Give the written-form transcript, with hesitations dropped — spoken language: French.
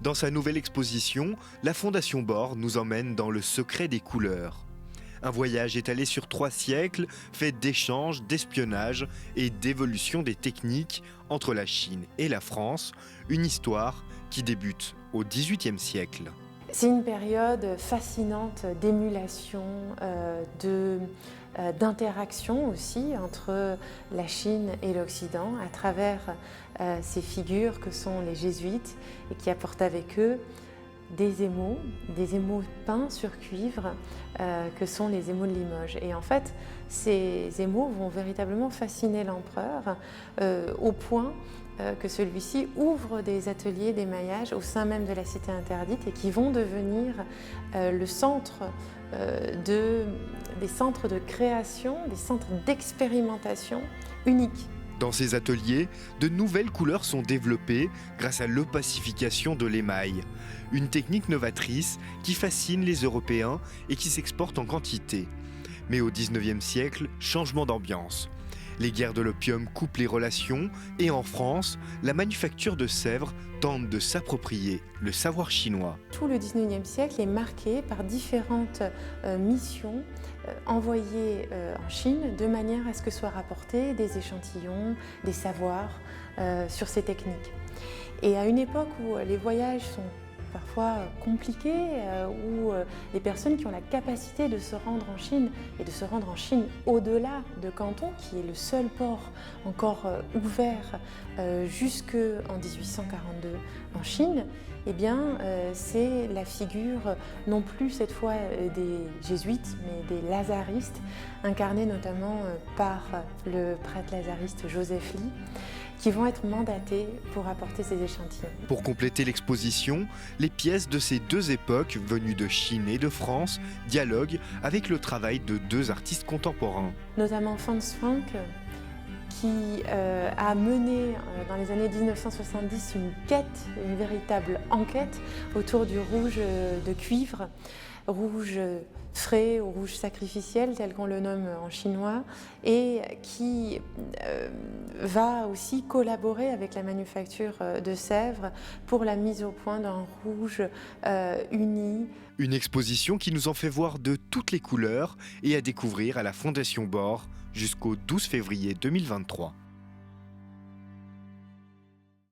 Dans sa nouvelle exposition, la Fondation Bord nous emmène dans le secret des couleurs. Un voyage étalé sur 3 siècles, fait d'échanges, d'espionnage et d'évolution des techniques entre la Chine et la France, une histoire qui débute au XVIIIe siècle. C'est une période fascinante d'émulation, d'interaction aussi entre la Chine et l'Occident à travers ces figures que sont les jésuites et qui apportent avec eux des émaux peints sur cuivre que sont les émaux de Limoges. Et en fait, ces émaux vont véritablement fasciner l'empereur au point que celui-ci ouvre des ateliers d'émaillage au sein même de la cité interdite et qui vont devenir le centre des centres de création, des centres d'expérimentation uniques. Dans ces ateliers, de nouvelles couleurs sont développées grâce à l'opacification de l'émail, une technique novatrice qui fascine les Européens et qui s'exporte en quantité. Mais au XIXe siècle, changement d'ambiance. Les guerres de l'opium coupent les relations et en France, la manufacture de Sèvres tente de s'approprier le savoir chinois. Tout le XIXe siècle est marqué par différentes missions envoyées en Chine de manière à ce que soient rapportés des échantillons, des savoirs sur ces techniques. Et à une époque où les voyages sont parfois compliqués, où les personnes qui ont la capacité de se rendre en Chine et de se rendre en Chine au-delà de Canton, qui est le seul port encore ouvert jusqu'en 1842 en Chine, eh bien, c'est la figure non plus cette fois des jésuites, mais des lazaristes, incarnés notamment par le prêtre lazariste Joseph Ly, qui vont être mandatés pour apporter ces échantillons. Pour compléter l'exposition, les pièces de ces deux époques, venues de Chine et de France, dialoguent avec le travail de 2 artistes contemporains. Notamment Franz Frank, qui a mené dans les années 1970 une véritable enquête autour du rouge de cuivre, rouge frais ou rouge sacrificiel tel qu'on le nomme en chinois, et qui va aussi collaborer avec la manufacture de Sèvres pour la mise au point d'un rouge uni. Une exposition qui nous en fait voir de toutes les couleurs et à découvrir à la Fondation Bord jusqu'au 12 février 2023.